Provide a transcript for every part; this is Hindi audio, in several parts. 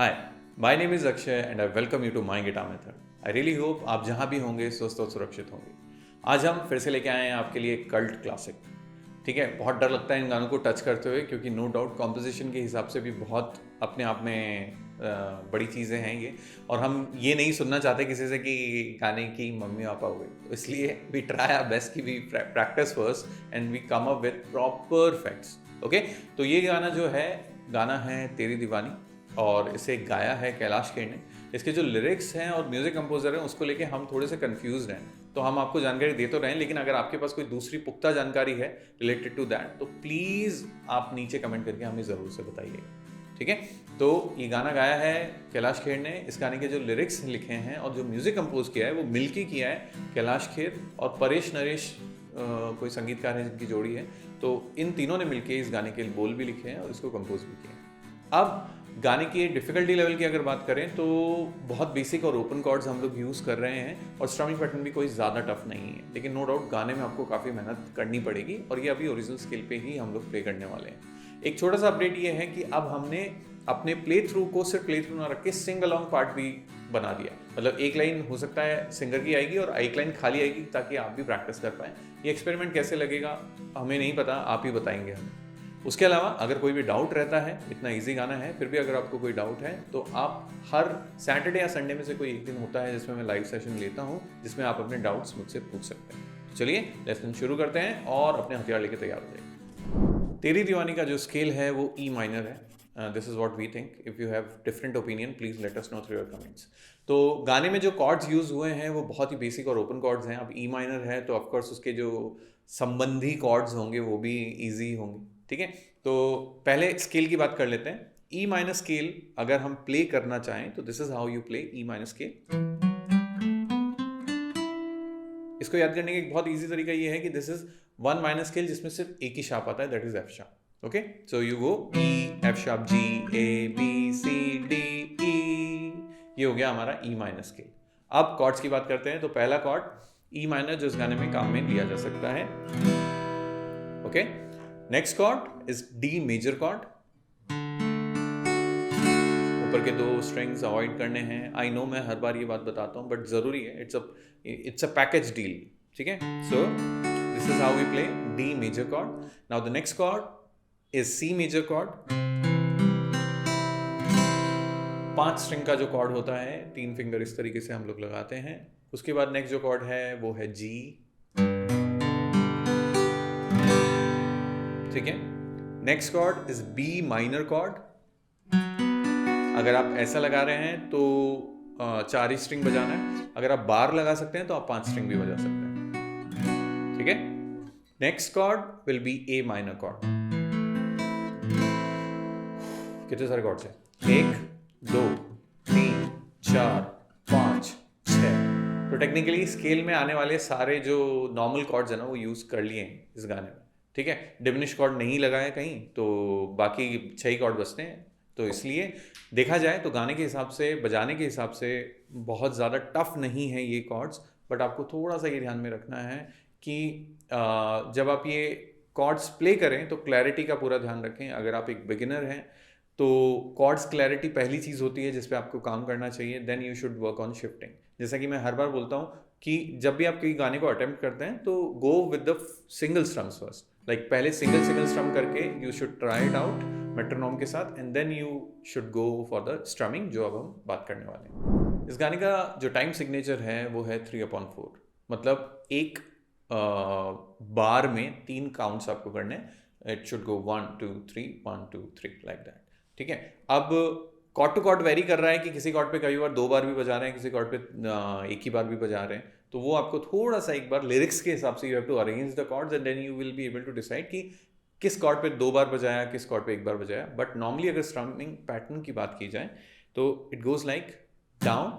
Hi, my name is Akshay and I welcome you to my guitar method. I really hope आप जहाँ भी होंगे स्वस्थ और सुरक्षित होंगे। आज हम फिर से लेके आए हैं आपके लिए कल्ट क्लासिक। ठीक है, बहुत डर लगता है इन गानों को टच करते हुए क्योंकि नो डाउट कॉम्पोजिशन के हिसाब से भी बहुत अपने आप में बड़ी चीज़ें हैं ये। और हम ये नहीं सुनना चाहते किसी से कि गाने की मम्मी पापा हो गई, तो इसलिए वी ट्राई आवर बेस्ट कि we practice first and we come up with proper facts. Okay, तो ये गाना है तेरी दीवानी और इसे गाया है कैलाश खेर ने। इसके जो लिरिक्स हैं और म्यूज़िक कंपोजर हैं उसको लेके हम थोड़े से कंफ्यूज हैं, तो हम आपको जानकारी दे तो रहे हैं, लेकिन अगर आपके पास कोई दूसरी पुख्ता जानकारी है रिलेटेड टू दैट तो प्लीज़ आप नीचे कमेंट करके हमें ज़रूर से बताइएगा। ठीक है, तो ये गाना गाया है कैलाश खेर ने। इस गाने के जो लिरिक्स लिखे हैं और जो म्यूज़िक कंपोज किया है वो मिलके किया है कैलाश खेर और परेश नरेश, कोई संगीतकार है जिनकी जोड़ी है। तो इन तीनों ने मिलके इस गाने के बोल भी लिखे हैं और इसको कंपोज भी किया है। अब गाने की डिफ़िकल्टी लेवल की अगर बात करें तो बहुत बेसिक और ओपन कॉर्ड्स हम लोग यूज़ कर रहे हैं और स्ट्रमिंग पैटर्न भी कोई ज़्यादा टफ नहीं है, लेकिन नो डाउट गाने में आपको काफ़ी मेहनत करनी पड़ेगी और ये अभी ओरिजिनल स्केल पे ही हम लोग प्ले करने वाले हैं। एक छोटा सा अपडेट ये है कि अब हमने अपने प्ले थ्रू को सिर्फ प्ले थ्रू ना रख के सिंग अलॉन्ग पार्ट भी बना दिया। मतलब एक लाइन हो सकता है सिंगर की आएगी और एक लाइन खाली आएगी ताकि आप भी प्रैक्टिस कर पाएँ। ये एक्सपेरिमेंट कैसे लगेगा हमें नहीं पता, आप ही बताएंगे हमें। उसके अलावा अगर कोई भी डाउट रहता है, इतना इजी गाना है फिर भी अगर आपको कोई डाउट है तो आप हर सैटरडे या संडे में से कोई एक दिन होता है जिसमें मैं लाइव सेशन लेता हूँ, जिसमें आप अपने डाउट्स मुझसे पूछ सकते हैं। तो चलिए लेसन शुरू करते हैं और अपने हथियार लेके तैयार हो जाइए। तेरी दीवानी का जो स्केल है वो ई माइनर है। This is what we think. If you have different opinion please let us know through your comments. तो गाने में जो कॉर्ड्स यूज हुए हैं वो बहुत ही बेसिक और ओपन कॉर्ड्स हैं। अब ई माइनर है तो ऑफकोर्स उसके जो संबंधी कॉर्ड्स होंगे वो भी ईजी होंगे। ठीक है, तो पहले स्केल की बात कर लेते हैं। ई माइनर स्केल अगर हम प्ले करना चाहें तो this is how you play E minor scale. इसको याद करने का एक बहुत इजी तरीका ये है कि this is one minor scale जिसमें सिर्फ एक ही शार्प आता है, that is F sharp. Okay, so you go E F sharp G A B C D E, ये हो गया हमारा ई माइनर स्केल। अब कॉर्ड्स की बात करते हैं तो पहला कॉर्ड ई माइनर जो इस गाने में काम में लिया जा सकता है। Okay, next chord is D major chord. ऊपर के दो स्ट्रिंग्स अवॉइड करने हैं। आई नो मैं हर बार ये बात बताता हूँ बट जरूरी है, इट्स अ पैकेज डील। ठीक है, so this is how we play D major chord. Now the next chord is C major chord. 5 string का जो कॉर्ड होता है 3 फिंगर इस तरीके से हम लोग लगाते हैं। उसके बाद नेक्स्ट जो कॉर्ड है वो है जी। ठीक है, next chord is B minor chord. अगर आप ऐसा लगा रहे हैं तो 4 ही स्ट्रिंग बजाना है। अगर आप बार लगा सकते हैं तो आप 5 स्ट्रिंग भी बजा सकते हैं। ठीक है, next chord will be A minor chord. कितने सारे कॉर्ड्स हैं? 1 2 3 4 5 6। तो टेक्निकली स्केल में आने वाले सारे जो नॉर्मल कॉर्ड्स है ना वो यूज कर लिए हैं इस गाने में। ठीक है, डिमिनिश कॉर्ड नहीं लगाया कहीं, तो बाकी 6 ही कॉर्ड बचते हैं। तो इसलिए देखा जाए तो गाने के हिसाब से, बजाने के हिसाब से बहुत ज़्यादा टफ नहीं है ये कॉर्ड्स। बट आपको थोड़ा सा ये ध्यान में रखना है कि जब आप ये कॉर्ड्स प्ले करें तो क्लैरिटी का पूरा ध्यान रखें। अगर आप एक बिगिनर हैं तो कॉर्ड्स क्लैरिटी पहली चीज़ होती है जिस पे आपको काम करना चाहिए। Then you should work on shifting. जैसा कि मैं हर बार बोलता हूँ कि जब भी आप कोई गाने को अटेम्प्ट करते हैं तो go with the single strums first. Like पहले सिंगल स्ट्रम करके you should try it out metronome के साथ and then you should go for the strumming, जो अब हम बात करने वाले हैं। इस गाने का जो टाइम सिग्नेचर है वो है 3/4। मतलब एक बार में 3 काउंट्स आपको करने हैं। It should go 1 2 3 1 2 3 like that. ठीक है, अब कॉर्ड टू कॉर्ड वेरी कर रहा है कि किसी कॉर्ड पे कई बार 2 बार भी बजा रहे हैं, किसी कॉर्ड पे एक ही बार भी बजा रहे हैं। तो वो आपको थोड़ा सा एक बार लिरिक्स के हिसाब से you have to arrange the chords and then you will be able to decide कि किस कॉर्ड पे 2 बार बजाया, किस कॉर्ड पे 1 बार बजाया। बट नॉर्मली अगर स्ट्रमिंग पैटर्न की बात की जाए तो it goes like down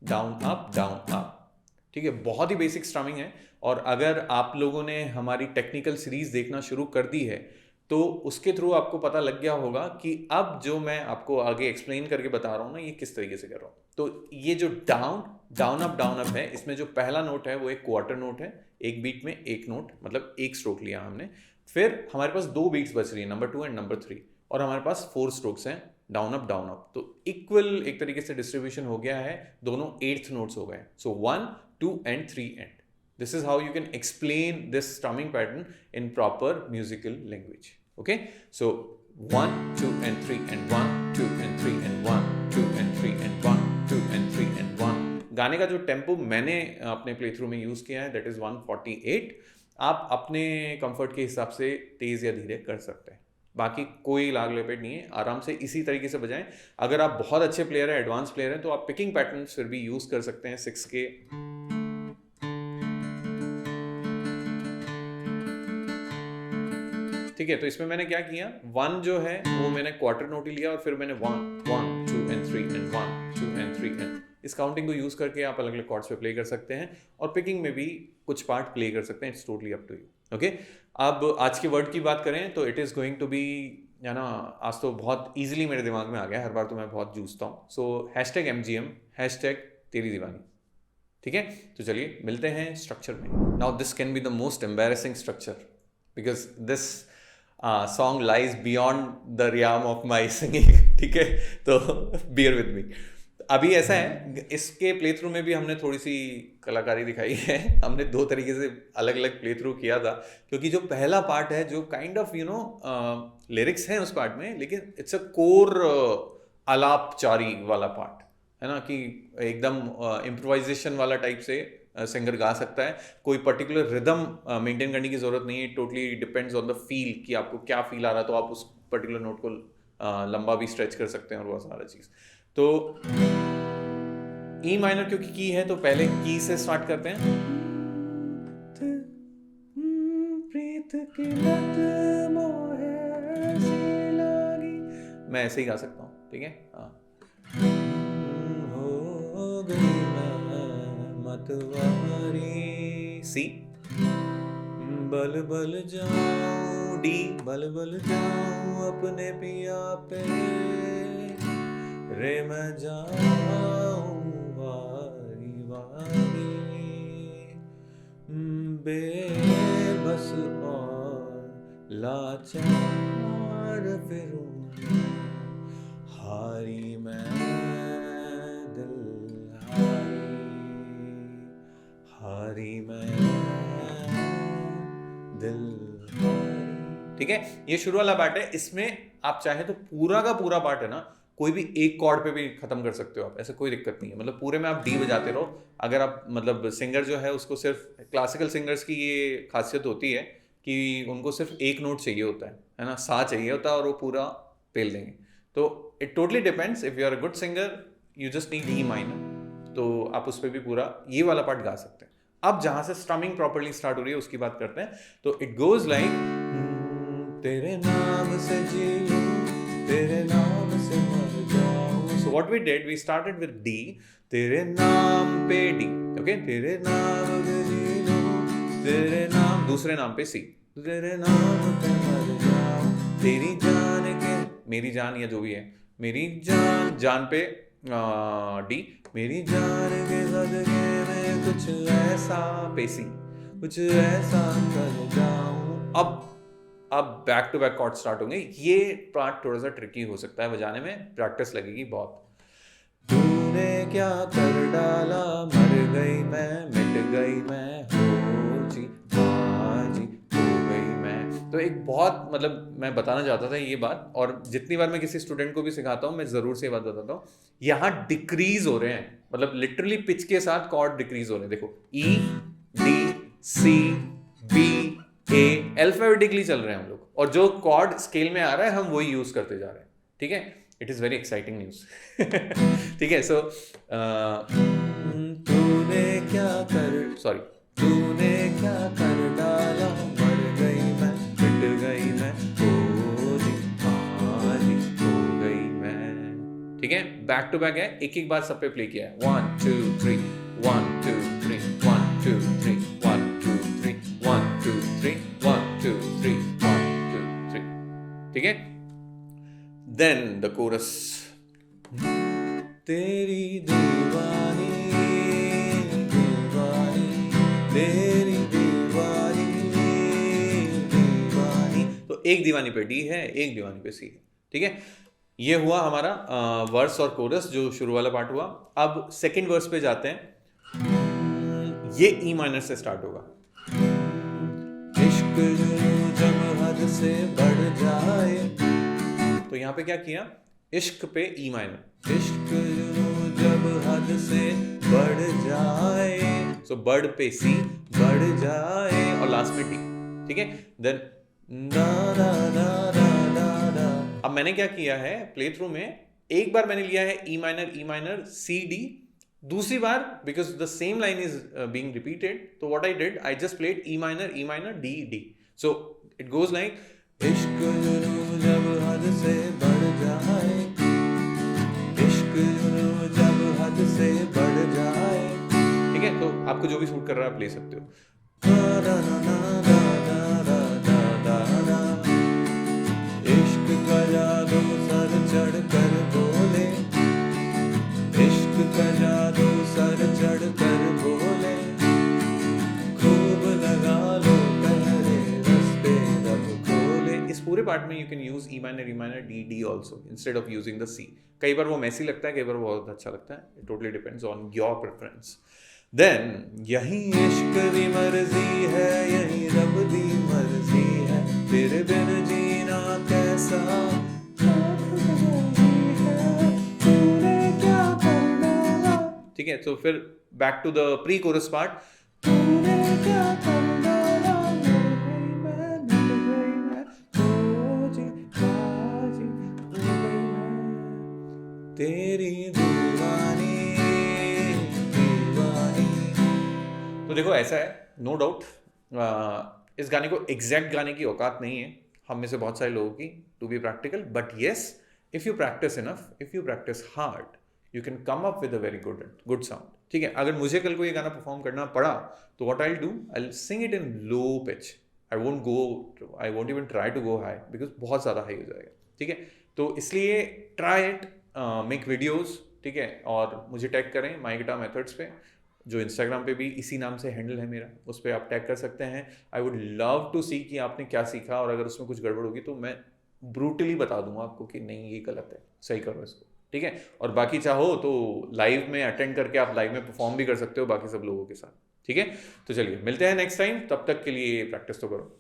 down up down up. ठीक है, बहुत ही बेसिक स्ट्रमिंग है। और अगर आप लोगों ने हमारी टेक्निकल सीरीज देखना शुरू कर दी है तो उसके थ्रू आपको पता लग गया होगा कि अब जो मैं आपको आगे एक्सप्लेन करके बता रहा हूँ ना, ये किस तरीके से कर रहा हूँ। तो ये जो डाउन डाउन अप है, इसमें जो पहला नोट है वो एक क्वार्टर नोट है। एक बीट में एक नोट, मतलब एक स्ट्रोक लिया हमने। फिर हमारे पास 2 बीट्स बच रही है, नंबर 2 एंड नंबर 3, और हमारे पास 4 स्ट्रोक्स हैं डाउन अप डाउन अप, तो इक्वल एक तरीके से डिस्ट्रीब्यूशन हो गया है, दोनों 8th नोट्स हो गए. सो 1, 2 and 3 and. This is how you can explain this strumming pattern in proper musical language. Okay, so 1, 2 and 3 and 1, 2 and 3 and 1, 2 and 3 and 1, 2 and 3 and 1. गाने का जो टेम्पो मैंने अपने प्ले थ्रू में यूज़ किया है that is 148. आप अपने कंफर्ट के हिसाब से तेज़ या धीरे कर सकते हैं. बाकी कोई लाग लपेट नहीं है, आराम से इसी तरीके से बजाएं. अगर आप बहुत अच्छे प्लेयर हैं, एडवांस प्लेयर हैं, तो आप पिकिंग पैटर्न्स फिर भी यूज़ कर सकते हैं 6 के. ठीक है, तो इसमें मैंने क्या किया, 1 जो है वो मैंने क्वार्टर नोट ही लिया और फिर मैंने 1, 1, 2 and 3 and 1, 2 and 3 and. इस काउंटिंग को यूज करके आप अलग अलग कॉर्ड्स पे प्ले कर सकते हैं और पिकिंग में भी कुछ पार्ट प्ले कर सकते हैं. It's totally up to you. Okay, अब आज के वर्ड की बात करें तो it is going to be, है ना, आज तो बहुत इजीली मेरे दिमाग में आ गया, हर बार तो मैं बहुत जूझता हूँ. सो #MGM #तेरी दीवानी. ठीक है, तो चलिए मिलते हैं स्ट्रक्चर में. Now this can be the most embarrassing structure because this song lies beyond the realm of my singing. ठीक है, तो बियर विद मी. अभी ऐसा है, इसके प्ले थ्रू में भी हमने थोड़ी सी कलाकारी दिखाई है. हमने 2 तरीके से अलग अलग प्ले थ्रू किया था, क्योंकि जो पहला पार्ट है जो काइंड ऑफ लिरिक्स हैं उस पार्ट में, लेकिन इट्स अ कोर आलापचारी वाला पार्ट है ना, कि एकदम इम्प्रोवाइजेशन वाला टाइप से सिंगर गा सकता है. कोई पर्टिकुलर रिदम मेंटेन करने की जरूरत नहीं है. Totally depends on the feel कि आपको क्या फील आ रहा है, तो आप उस पर्टिकुलर नोट को लंबा भी स्ट्रेच कर सकते हैं और वो सारा चीज़. तो ई माइनर क्योंकि की है, तो पहले की से स्टार्ट करते हैं. प्रीत की लत मोहे ऐसी लगी, मैं ऐसे ही गा सकता हूँ. ठीक है, हाँ. हो गई मैं मतवारी, सी. बल बल जाऊं, डी. बल बल जाऊं अपने पिया पे, रे मैं जाऊं वारी वारी, बेबस और लाचार फिरूं, हारी मैं दिल हारी, हारी मैं दिल हारी. ठीक है, ये शुरू वाला पार्ट है. इसमें आप चाहे तो पूरा का पूरा पार्ट है ना, कोई भी एक कॉर्ड पे भी खत्म कर सकते हो आप, ऐसे कोई दिक्कत नहीं है. मतलब पूरे में आप डी बजाते रहो. अगर आप मतलब सिंगर जो है उसको सिर्फ, क्लासिकल सिंगर्स की ये खासियत होती है कि उनको सिर्फ एक नोट चाहिए होता है ना, सा चाहिए होता है और वो पूरा पेल देंगे. तो it totally depends. If you are a good singer you just need E minor, तो आप उस पर भी पूरा ये वाला पार्ट गा सकते हैं. अब जहां से स्ट्रमिंग प्रॉपर्ली स्टार्ट हो रही है उसकी बात करते हैं. तो इट गोज लाइक, तेरे नाम से जी लूं, तेरे नाम से मर जाऊं. So what we did, we started with D. तेरे नाम पे डी. ओके, तेरे नाम पे जी लूं, तेरे नाम, दूसरे नाम पे सी. तेरे नाम पे मर जाऊं, तेरी जान के, मेरी जान या जो भी है, मेरी जान, जान पे डी. मेरी जान के सदके में कुछ ऐसा पे सी, कुछ ऐसा कर जाऊं. अब back to back chord start होंगे. ये पार्ट थोड़ा सा ट्रिकी हो सकता है बजाने में, प्रैक्टिस लगेगी बहुत. तूने क्या कर डाला, मर गई मैं, मिट गई मैं, हो जी हाँ जी, हो गई मैं. तो एक बहुत, मतलब मैं बताना चाहता था ये बात, और जितनी बार मैं किसी स्टूडेंट को भी सिखाता हूँ मैं ज़रूर से ये बात बताता हूँ, यहाँ डिक्रीज हो रहे हैं, मतलब लिटरली पिच के साथ कॉर्ड डिक्रीज हो रहे हैं. देखो, ई, डी, सी, बी, ए, अल्फाबेटिकली चल रहे हैं हम लोग, और जो कॉर्ड स्केल में आ रहा है हम वही यूज करते जा रहे हैं. ठीक है, it is very exciting news. ठीक है, सो तूने क्या कर, सॉरी, तूने क्या कर डाला, मर गई मैं, मिट गई मैं, हो जी हाँ जी, हो गई मैं. ठीक है, बैक टू बैक है, एक एक बार सब पे प्ले किया है. 1 2 3, 1 2 3, 1 2 3, 1 2 3, 1 2 3, 1 2 3, 1 2 3. ठीक है, देन द कोरस. तेरी दीवानी दीवानी, तेरी दीवानी दीवानी. तो एक दीवानी पे डी है, एक दीवानी पे सी है. ठीक है, ये हुआ हमारा वर्स और कोरस, जो शुरू वाला पार्ट हुआ। अब सेकंड वर्स पे जाते हैं। ये ई माइनर से स्टार्ट होगा। इश्क जब हद से बढ़ जाए, तो यहाँ पे क्या किया, इश्क पे ई माइनर, इश्क जब हद से बढ़ जाए, सो बढ़ पे सी, बढ़ जाए, और लास्ट में डी, ठीक है। देन दा दा दा दा दा दा। अब मैंने क्या किया है प्ले थ्रू में, एक बार मैंने लिया है ई माइनर सी डी, दूसरी बार because the same line is being repeated, तो what I did, I just played E minor D D. So it goes like इश्क जब हद से बढ़ जाए, इश्क जब हद से बढ़ जाए, ठीक है। तो आपको जो भी सूट कर रहा है आप ले सकते हो। इश्क का जादू सर चढ़ कर बोले, इश्क का जादू सर चढ़ कर बोले, खूब लगा लो पहरे रस्ते रब खोले। इस पूरे पार्ट में you can use E minor D D also instead of using the C. कई बार वो मैसी लगता है, कई बार वो बहुत अच्छा लगता है, it totally depends on your preference. Then यही इश्क दी मर्जी है, यही रब दी मर्जी है, तेरे बिन जीना कैसा, ठीक है। तो फिर back to the pre chorus part, तेरी दीवानी दीवानी। तो देखो ऐसा है, नो डाउट इस गाने को एग्जैक्ट गाने की औकात नहीं है हम में से बहुत सारे लोगों की, to be practical, but yes if you practice enough, if you practice hard, you can come up with a very good sound, ठीक है। अगर मुझे कल को ये गाना परफॉर्म करना पड़ा तो what I will do, I will sing it in low pitch, I won't even try to go high because बहुत ज़्यादा हाई हो जाएगा, ठीक है। तो इसलिए ट्राई इट, मेक वीडियोज़, ठीक है, और मुझे टैग करें माई गिटार मेथड्स पे, जो इंस्टाग्राम पे भी इसी नाम से हैंडल है मेरा, उस पर आप टैग कर सकते हैं। आई वुड लव टू सी कि आपने क्या सीखा, और अगर उसमें कुछ गड़बड़ होगी तो मैं ब्रूटली बता दूंगा आपको कि नहीं ये गलत है, सही करो इसको, ठीक है। और बाकी चाहो तो लाइव में अटेंड करके आप लाइव में परफॉर्म भी कर सकते हो बाकी सब लोगों के साथ, ठीक है। तो चलिए मिलते हैं नेक्स्ट टाइम, तब तक के लिए प्रैक्टिस तो करो।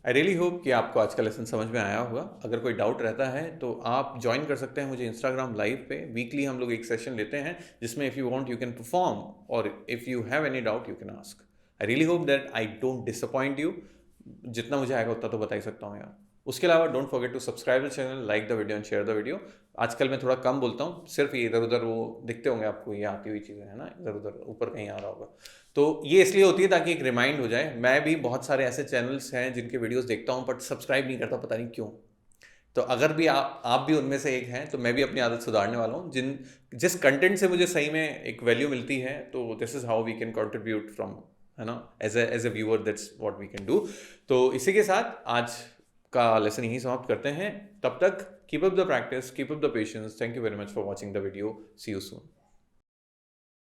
आई रियली होप कि आपको आज का लेसन समझ में आया होगा। अगर कोई डाउट रहता है तो आप ज्वाइन कर सकते हैं मुझे इंस्टाग्राम लाइव पे। वीकली हम लोग एक सेशन लेते हैं जिसमें if you want you can perform, और if you have any doubt you can ask. I really hope that I don't disappoint you. जितना मुझे आएगा उतना तो बता ही सकता हूँ यार। उसके अलावा don't forget to subscribe the channel, like the video and share the video. आजकल मैं थोड़ा कम बोलता हूँ, सिर्फ ये इधर उधर वो दिखते होंगे आपको, ये आती हुई चीज़ें है ना, इधर उधर ऊपर कहीं आ रहा होगा, तो ये इसलिए होती है ताकि एक रिमाइंड हो जाए। मैं भी बहुत सारे ऐसे चैनल्स हैं जिनके वीडियोस देखता हूँ बट सब्सक्राइब नहीं करता, पता नहीं क्यों। तो अगर भी आप भी उनमें से एक हैं तो मैं भी अपनी आदत सुधारने वाला हूँ। जिस कंटेंट से मुझे सही में एक वैल्यू मिलती है, तो this is how we can contribute from, है ना, as a viewer, that's what we can do. तो इसी के साथ आज का लेसन यहीं समाप्त करते हैं। तब तक keep up the practice, keep up the patience. Thank you very much for watching the video. See you soon.